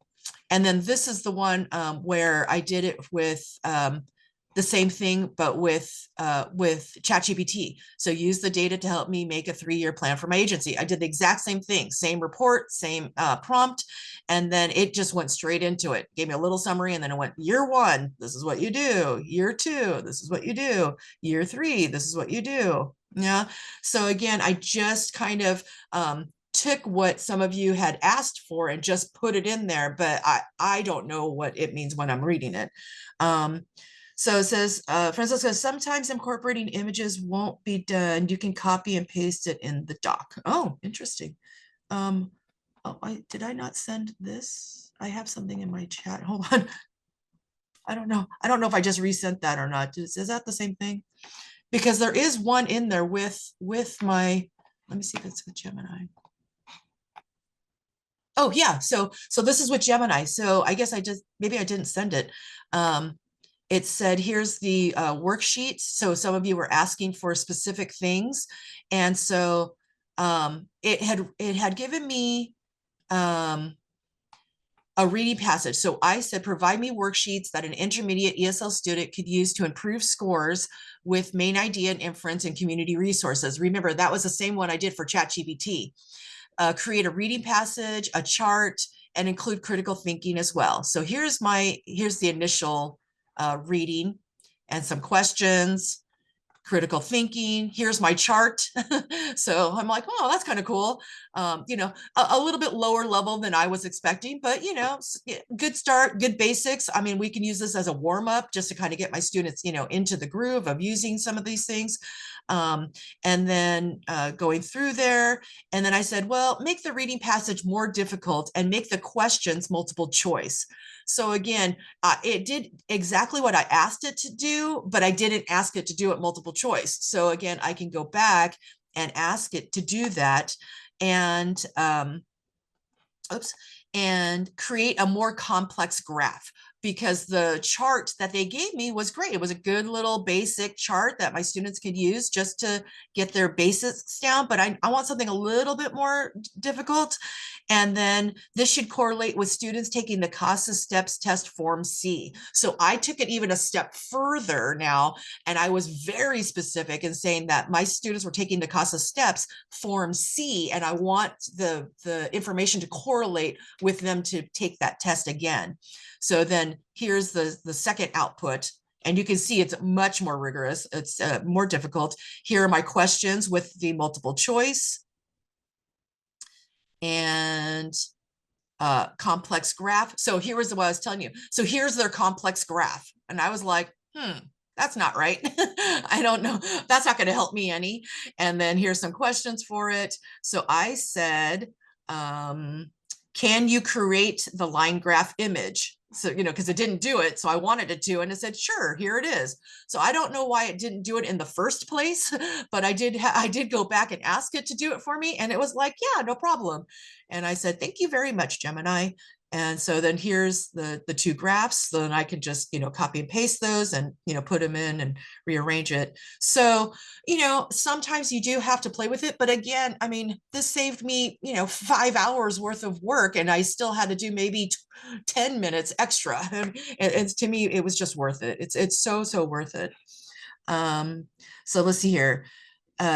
B: then this is the one where I did it with, the same thing, but with ChatGPT. So use the data to help me make a 3-year plan for my agency. I did the exact same thing, same report, same prompt, and then it just went straight into it. Gave me a little summary, and then it went, year 1, this is what you do. Year 2, this is what you do. Year 3, this is what you do. Yeah. So again, I just kind of took what some of you had asked for and just put it in there, but I don't know what it means when I'm reading it. So it says, Francisco, sometimes incorporating images won't be done. You can copy and paste it in the doc. Oh, interesting. Did I not send this? I have something in my chat. Hold on. I don't know. I don't know if I just resent that or not. Is that the same thing? Because there is one in there with my, let me see if it's with Gemini. Oh yeah. So this is with Gemini. So I guess maybe I didn't send it. It said, here's the worksheet. So some of you were asking for specific things. And so it had given me a reading passage. So I said, provide me worksheets that an intermediate ESL student could use to improve scores with main idea and inference and community resources. Remember, that was the same one I did for ChatGPT. Create a reading passage, a chart, and include critical thinking as well. So here's the initial reading and some questions, critical thinking. Here's my chart. So I'm like, oh, that's kind of cool. A little bit lower level than I was expecting, but good start, good basics. I mean, we can use this as a warm up just to kind of get my students, into the groove of using some of these things. And then going through there. And then I said, well, make the reading passage more difficult and make the questions multiple choice. So again, it did exactly what I asked it to do, but I didn't ask it to do it multiple choice. So again, I can go back and ask it to do that and, and create a more complex graph, because the chart that they gave me was great. It was a good little basic chart that my students could use just to get their basics down, but I want something a little bit more difficult. And then this should correlate with students taking the CASAS Steps Test Form C. So I took it even a step further now, and I was very specific in saying that my students were taking the CASAS Steps Form C, and I want the information to correlate with them to take that test again. So then here's the second output. And you can see it's much more rigorous. It's more difficult. Here are my questions with the multiple choice and complex graph. So here was what I was telling you. So here's their complex graph. And I was like, that's not right. I don't know. That's not going to help me any. And then here's some questions for it. So I said, can you create the line graph image? So, because it didn't do it. So I wanted it to, and it said, sure, here it is. So I don't know why it didn't do it in the first place, but I did go back and ask it to do it for me. And it was like, yeah, no problem. And I said, thank you very much, Gemini. And so then here's the two graphs. So then I can just, copy and paste those and, put them in and rearrange it. So, sometimes you do have to play with it. But again, I mean, this saved me, 5 hours worth of work, and I still had to do maybe 10 minutes extra. And to me, it was just worth it. It's so worth it. So let's see here.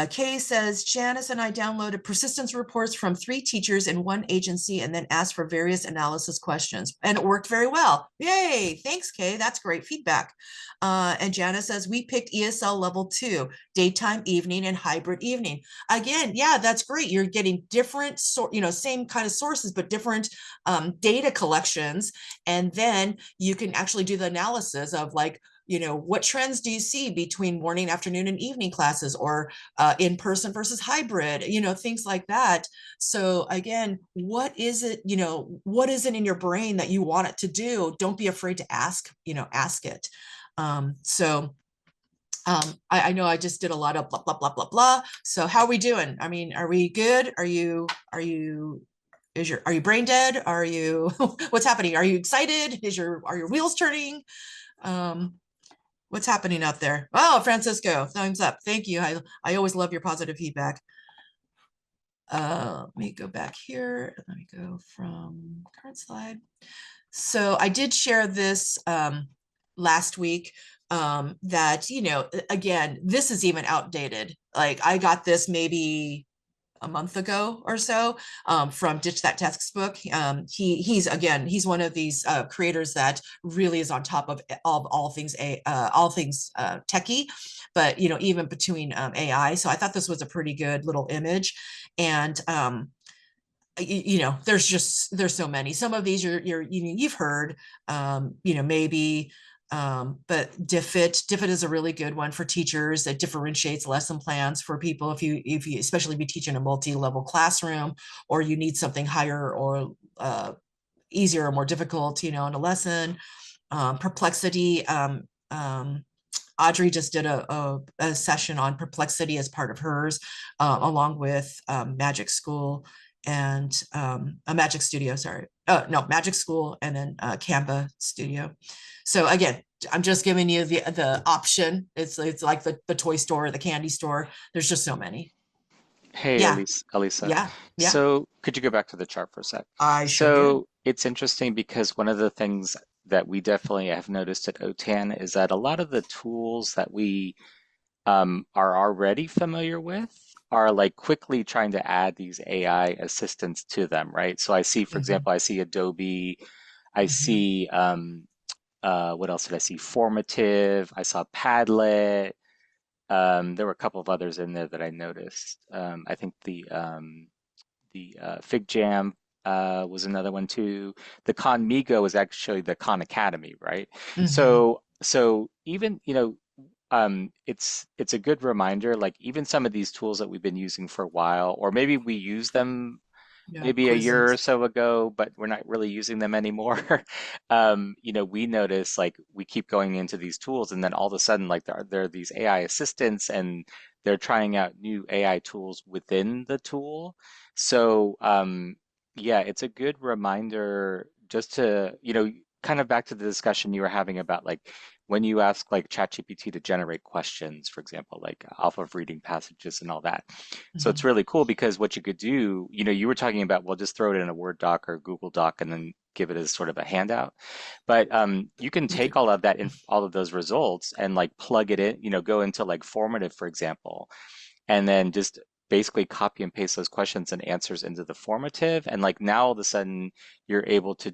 B: Kay says, Janice and I downloaded persistence reports from 3 teachers in 1 agency and then asked for various analysis questions. And it worked very well. Yay. Thanks, Kay. That's great feedback. And Janice says, we picked ESL level 2, daytime, evening, and hybrid evening. Again, yeah, that's great. You're getting different, same kind of sources, but different data collections. And then you can actually do the analysis of like, what trends do you see between morning, afternoon, and evening classes, or in-person versus hybrid, things like that. So again, what is it in your brain that you want it to do? Don't be afraid to ask it. I know I just did a lot of blah, blah, blah, blah, blah. So how are we doing? I mean, are we good? Are you brain dead? Are you, what's happening? Are you excited? Are your wheels turning? What's happening out there? Oh, Francisco, thumbs up. Thank you. I always love your positive feedback. Let me go back here. Let me go from current slide. So I did share this last week that, again, this is even outdated. Like I got this maybe a month ago or so from Ditch That Textbook. He's one of these creators that really is on top of all things techie, but even between AI. So I thought this was a pretty good little image, and there's so many. Some of these you've heard, maybe. But DFIT is a really good one for teachers. That differentiates lesson plans for people if you especially be teaching a multi-level classroom, or you need something higher or easier or more difficult, in a lesson. Perplexity. Audrey just did a session on Perplexity as part of hers, along with Magic School and a Magic Studio, Magic School, and then Canva Studio. So again, I'm just giving you the option. It's like the toy store, the candy store. There's just so many.
H: Hey,
B: Yeah.
H: Alisa.
B: Yeah.
H: So could you go back to the chart for a sec?
B: I sure can.
H: So it's interesting because one of the things that we definitely have noticed at OTAN is that a lot of the tools that we are already familiar with are like quickly trying to add these AI assistants to them, right? So I see, for example, I see Adobe, I see what else did I see? Formative, I saw Padlet. There were a couple of others in there that I noticed. I think the Fig Jam was another one too. The Conmigo is actually the Khan Academy, right? So even it's a good reminder. Like even some of these tools that we've been using for a while, or maybe we use them maybe a year or so ago, but we're not really using them anymore. We notice like we keep going into these tools, and then all of a sudden, like there are these AI assistants, and they're trying out new AI tools within the tool. So yeah, it's a good reminder just to, kind of back to the discussion you were having about like when you ask like ChatGPT to generate questions, for example, like off of reading passages and all that. So it's really cool because what you could do, you were talking about, well, just throw it in a Word doc or Google Doc and then give it as sort of a handout. But you can take all of that, all of those results and like plug it in, go into like formative, for example, and then just basically copy and paste those questions and answers into the formative. And like now all of a sudden you're able to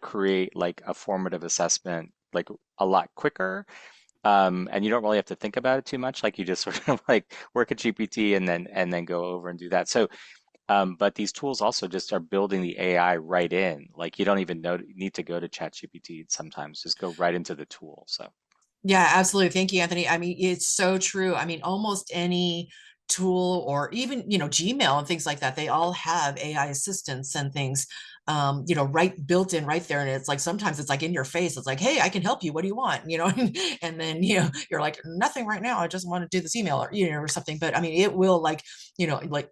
H: create like a formative assessment like a lot quicker. And you don't really have to think about it too much. Like you just sort of like work at GPT and then go over and do that. So but these tools also just are building the AI right in. Like you don't even need to go to ChatGPT sometimes. Just go right into the tool. So
B: Yeah, absolutely. Thank you, Anthony. I mean, it's so true. I mean, almost any tool or even, Gmail and things like that, they all have AI assistants and things, right built in right there. And it's like, sometimes it's like in your face. It's like, hey, I can help you. What do you want? And then, you're like, nothing right now. I just want to do this email or something. But I mean, it will like, like,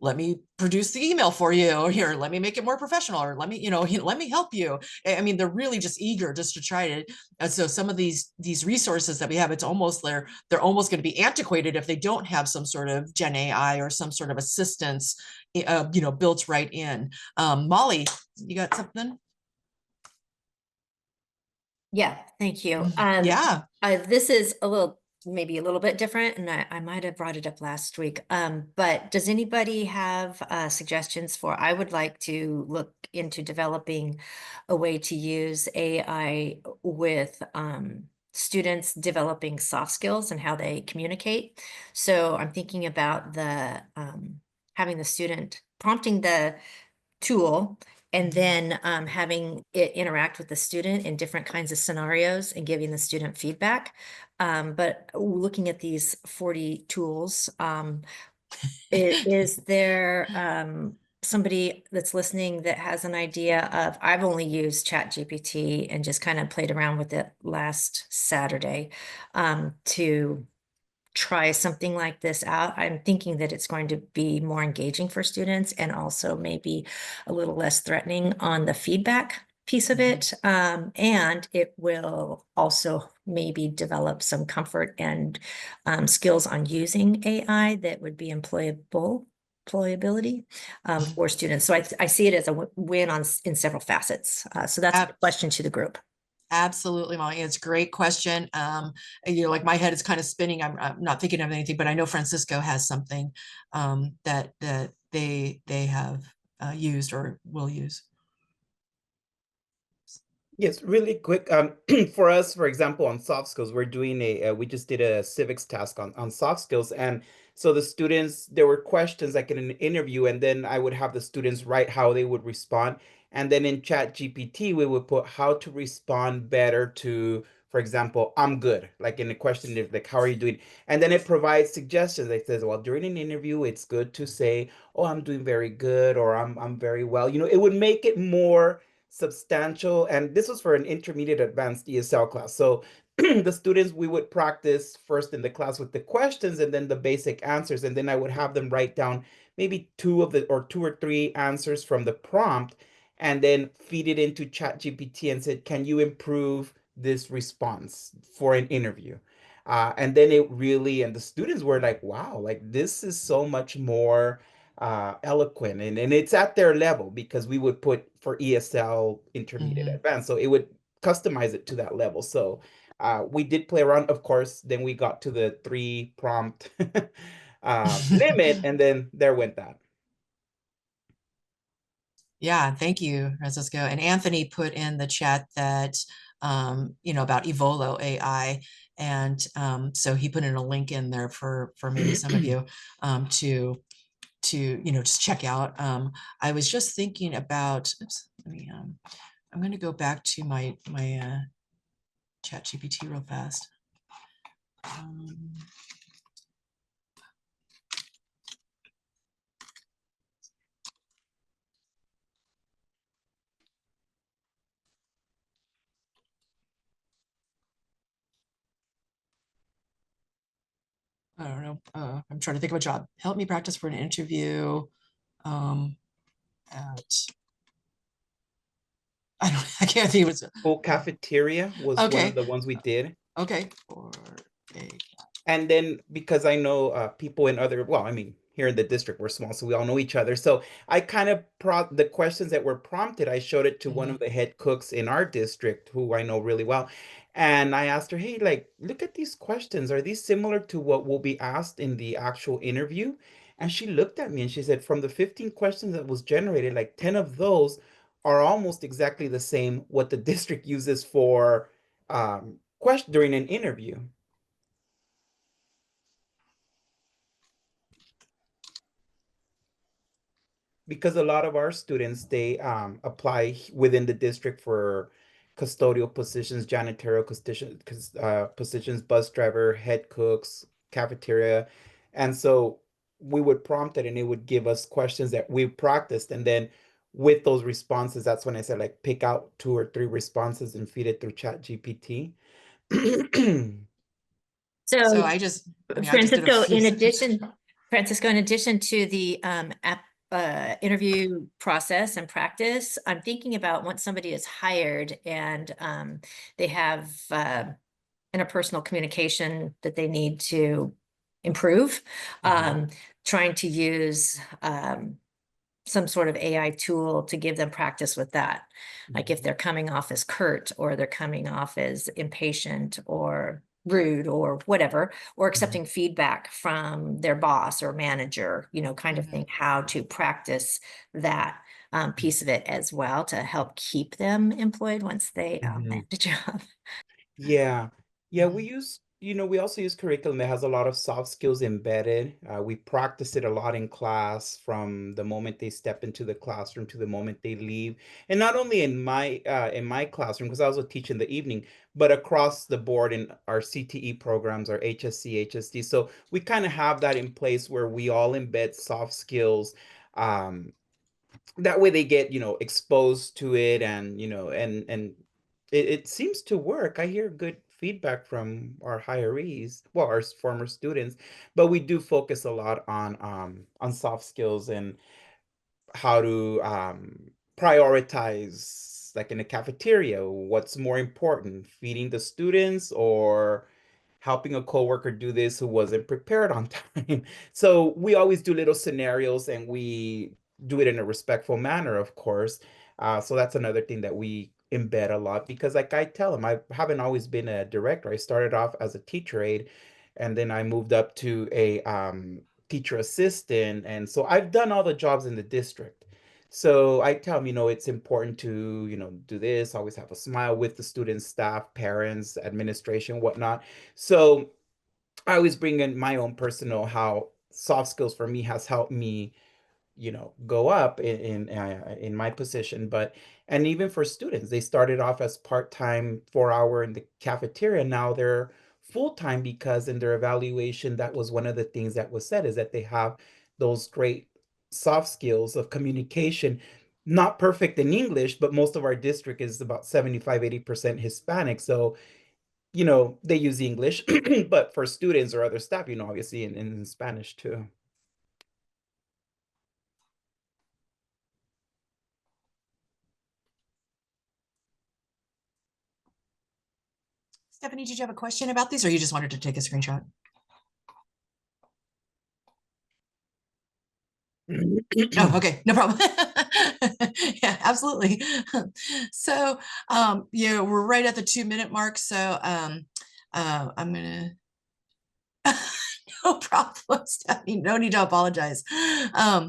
B: let me produce the email for you, or here, let me make it more professional, or let me, let me help you. I mean, they're really just eager just to try to. And so some of these resources that we have, it's almost they're almost going to be antiquated if they don't have some sort of Gen AI or some sort of assistance, built right in. Molly, you got something?
G: Yeah, thank you.
B: Yeah.
G: This is maybe a little bit different, and I might have brought it up last week. But does anybody have suggestions for? I would like to look into developing a way to use AI with students developing soft skills and how they communicate. So I'm thinking about the having the student prompting the tool and then having it interact with the student in different kinds of scenarios and giving the student feedback. But looking at these 40 tools, is there somebody that's listening that has an idea of, I've only used ChatGPT and just kind of played around with it last Saturday to try something like this out. I'm thinking that it's going to be more engaging for students and also maybe a little less threatening on the feedback piece of it. And it will also maybe develop some comfort and skills on using AI that would be employability for students. So I see it as a win in several facets. So that's a question to the group.
B: Absolutely, Molly. It's a great question. Like my head is kind of spinning. I'm not thinking of anything, but I know Francisco has something that they have used or will use.
C: Yes, really quick. For us, for example, on soft skills, we're doing we just did a civics task on soft skills. And so the students, there were questions like in an interview, and then I would have the students write how they would respond. And then in Chat GPT, we would put how to respond better to, for example, I'm good. Like in the question, like, how are you doing? And then it provides suggestions. It says, well, during an interview, it's good to say, oh, I'm doing very good, or I'm very well. It would make it more substantial. And this was for an intermediate advanced ESL class. So the students, we would practice first in the class with the questions and then the basic answers. And then I would have them write down maybe two or three answers from the prompt and then feed it into ChatGPT and said, can you improve this response for an interview? And then and the students were like, wow, like this is so much more eloquent, and it's at their level because we would put for ESL intermediate advanced, so it would customize it to that level. So we did play around, of course. Then we got to the 3 prompt limit, and then there went that.
B: Yeah, thank you, Francisco. And Anthony put in the chat that about Evolo AI, and so he put in a link in there for maybe some of you to just check out. I was just thinking about, oops, I'm going to go back to my Chat GPT real fast. I don't know. I'm trying to think of a job. Help me practice for an interview at I can't think. It was
C: Full cafeteria was one of the ones we did.
B: Okay. Or
C: And then because I know people in here in the district, we're small, so we all know each other. So I kind of the questions that were prompted, I showed it to one of the head cooks in our district who I know really well. And I asked her, hey, like, look at these questions. Are these similar to what will be asked in the actual interview? And she looked at me and she said, from the 15 questions that was generated, like 10 of those are almost exactly the same what the district uses for question during an interview. Because a lot of our students, they apply within the district for custodial positions, janitorial positions, bus driver, head cooks, cafeteria. And so we would prompt it and it would give us questions that we practiced. And then with those responses, that's when I said, like, pick out 2 or 3 responses and feed it through ChatGPT.
B: So
G: So
B: I just did a few.
G: Francisco, in addition to the interview process and practice, I'm thinking about once somebody is hired and they have interpersonal communication that they need to improve, trying to use some sort of AI tool to give them practice with that. Like if they're coming off as curt, or they're coming off as impatient or rude or whatever, or accepting feedback from their boss or manager, you know, kind of thing, how to practice that piece of it as well to help keep them employed once they land a job.
C: Yeah. Yeah, we use, we also use curriculum that has a lot of soft skills embedded. We practice it a lot in class from the moment they step into the classroom to the moment they leave. And not only in my classroom, because I also teach in the evening, but across the board in our CTE programs, our HSC, HSD. So we kind of have that in place where we all embed soft skills. That way they get, exposed to it, and and it seems to work. I hear good feedback from our hirees, well, our former students, but we do focus a lot on soft skills and how to prioritize, like in a cafeteria, what's more important, feeding the students or helping a coworker do this who wasn't prepared on time. So we always do little scenarios and we do it in a respectful manner, of course. So that's another thing that we embed a lot, because like I tell them, I haven't always been a director. I started off as a teacher aide, and then I moved up to a teacher assistant. And so I've done all the jobs in the district. So I tell them, it's important to, do this, always have a smile with the students, staff, parents, administration, whatnot. So I always bring in my own personal, how soft skills for me has helped me, go up in my position. But and even for students, they started off as part-time 4 hour in the cafeteria. Now they're full-time, because in their evaluation, that was one of the things that was said, is that they have those great soft skills of communication. Not perfect in English, but most of our district is about 75-80% Hispanic. So they use English, but for students or other staff, obviously in Spanish too.
B: Stephanie, did you have a question about these, or you just wanted to take a screenshot? Oh, okay, no problem. Yeah, absolutely. So, we're right at the 2-minute mark. So, I'm gonna. No problem, Stephanie. No need to apologize. I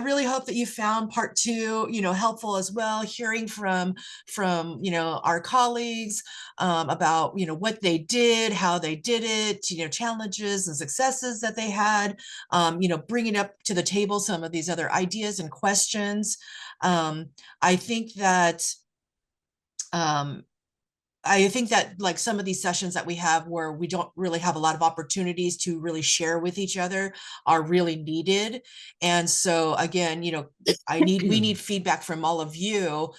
B: really hope that you found part 2, helpful as well. Hearing from our colleagues about what they did, how they did it, challenges and successes that they had. Bringing up to the table some of these other ideas and questions. I think that. Like some of these sessions that we have where we don't really have a lot of opportunities to really share with each other are really needed. And so again, we need feedback from all of you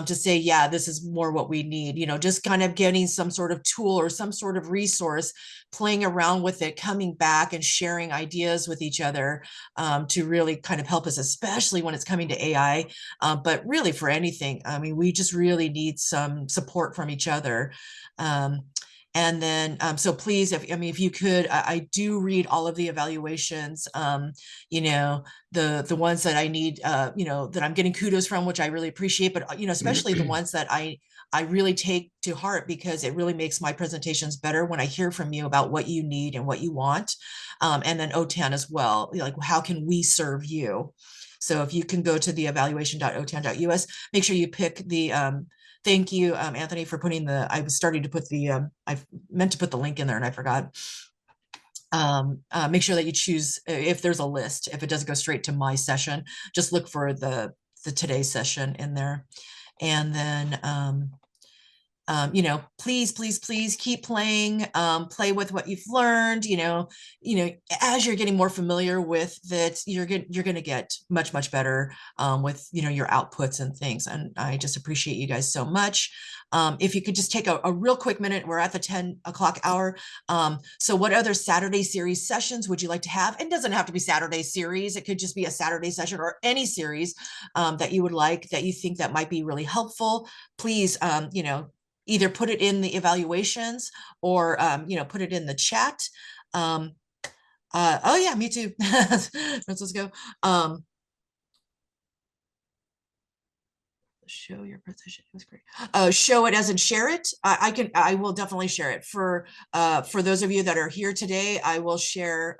B: to say, yeah, this is more what we need, just kind of getting some sort of tool or some sort of resource, playing around with it, coming back and sharing ideas with each other to really kind of help us, especially when it's coming to AI, but really for anything. I mean, we just really need some support from each other. And then, so please, if you could, I do read all of the evaluations, you know, the ones that I need, you know, that I'm getting kudos from, which I really appreciate, but, you know, especially the ones that I really take to heart, because it really makes my presentations better when I hear from you about what you need and what you want. And then OTAN as well, like, how can we serve you? So if you can go to the evaluation.otan.us, make sure you pick the, thank you, Anthony, for putting I was starting to put the, I meant to put the link in there and I forgot. Make sure that you choose, if there's a list, if it doesn't go straight to my session, just look for the today's session in there. And then, you know, please, please, please keep playing, play with what you've learned, you know, as you're getting more familiar with it, you're going to get much, much better, with, you know, your outputs and things. And I just appreciate you guys so much. If you could just take a real quick minute, we're at the 10 o'clock hour. So what other Saturday series sessions would you like to have? It doesn't have to be Saturday series. It could just be a Saturday session or any series, that you would like, that you think that might be really helpful. Please, you know, either put it in the evaluations or, you know, put it in the chat. Oh yeah, me too. Francisco. Show your presentation. It was great. Show it as in share it. I will definitely share it for those of you that are here today. I will share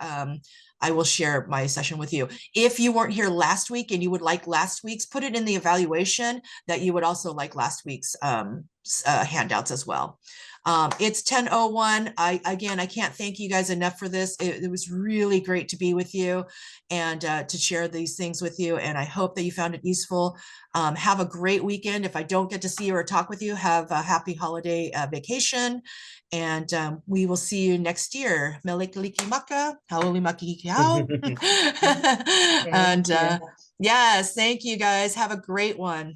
B: my session with you. If you weren't here last week and you would like last week's, put it in the evaluation that you would also like last week's handouts as well. It's 10:01. I can't thank you guys enough for this. It was really great to be with you and to share these things with you. And I hope that you found it useful. Have a great weekend. If I don't get to see you or talk with you, have a happy holiday vacation. And we will see you next year. Melikilikimaka, haulimakikihau. And yes, thank you guys. Have a great one.